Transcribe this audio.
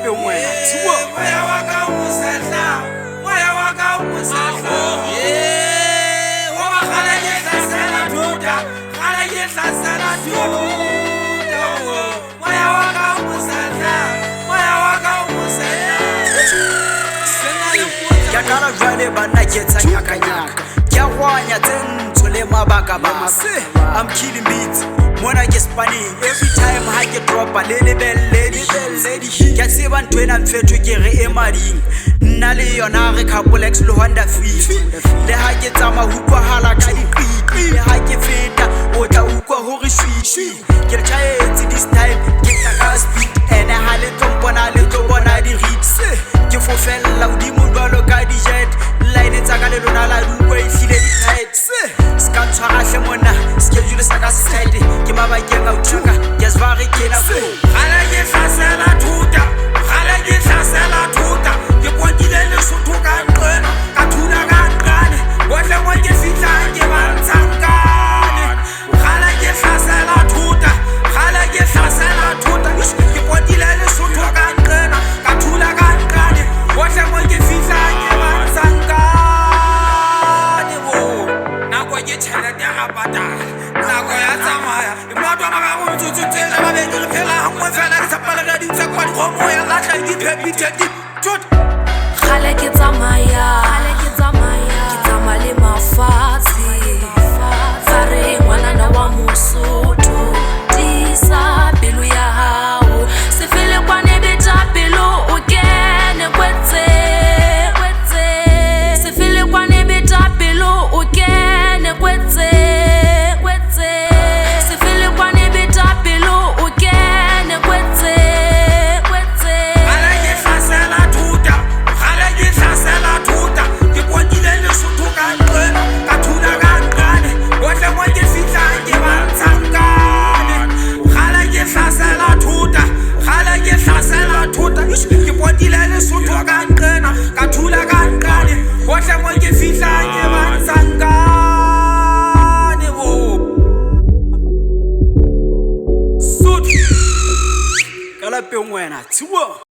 pe wena tsuo moya wa ka o mosahla moya wa ka o mosahla wa ba khala ye hlasela thuta khala ye hlasela thuta moya wa ka o mosahla moya wa ka o mosahla ya kala jwale banna ke tsa nyakanyaka ke gwanya tsentso le mabaka ba I'm killing beats mona ke spanning every time ha ke drop a le lebelle di ke tseba ntwena mfetho ke re emading nna le yona re Capolex le Honda Fit le ha ke tsama hukwa hala ka diqiti le ha ke feta o tla ukwa hore shwishi ke tshwaetse this time ke tla ka speed ene ha le tlompona le tlobona di hits ke fofella udimo jwalo ka di jet line tsa ka le lona la dukwa ehlile di tight ska tshwara hle mona schedule sa ka side ke mabakeng a utshaka ke zware ke na go khala ye hlasela thuta khala ye hlasela thuta ke kwatile le sotho ka nqena ka thula ka nqane bohle mo ke fihla ke bantsankane khala ye hlasela thuta khala ye hlasela thuta ke kwatile le sotho ka nqena ka thula ka nqane bohle mo ke fihla ke bantsankane bo nako ke tšhelete ya ga patala nako ya tsamaya motho ba ka go metsotso tsela ba bedi re phela gangwe fela ke tshepala ka dintse kwa dikgomo ya latlha ke phepitedi Khale ke tsamaya ke tsamaya le mafatshe fa re ngwanana wa Mosotho tisa pelo ya hao se fele kwane beta pelo o kene kwetse se fele kwane beta pelo o kene kwetse se fele kwane beta pelo o kene kwetse khala ye hlasela thuta khala ye hlasela thuta ke kwatile le sotho ka nqena ka thula ka nqane bohle mo ke fihla ke bantsankane khala ye hlasela thuta khala ye hlasela thuta ke kwatile le sotho ka nqena ka thula ka nqane bohle mo ke fihla ke bantsankane bo kala pe wena tsuo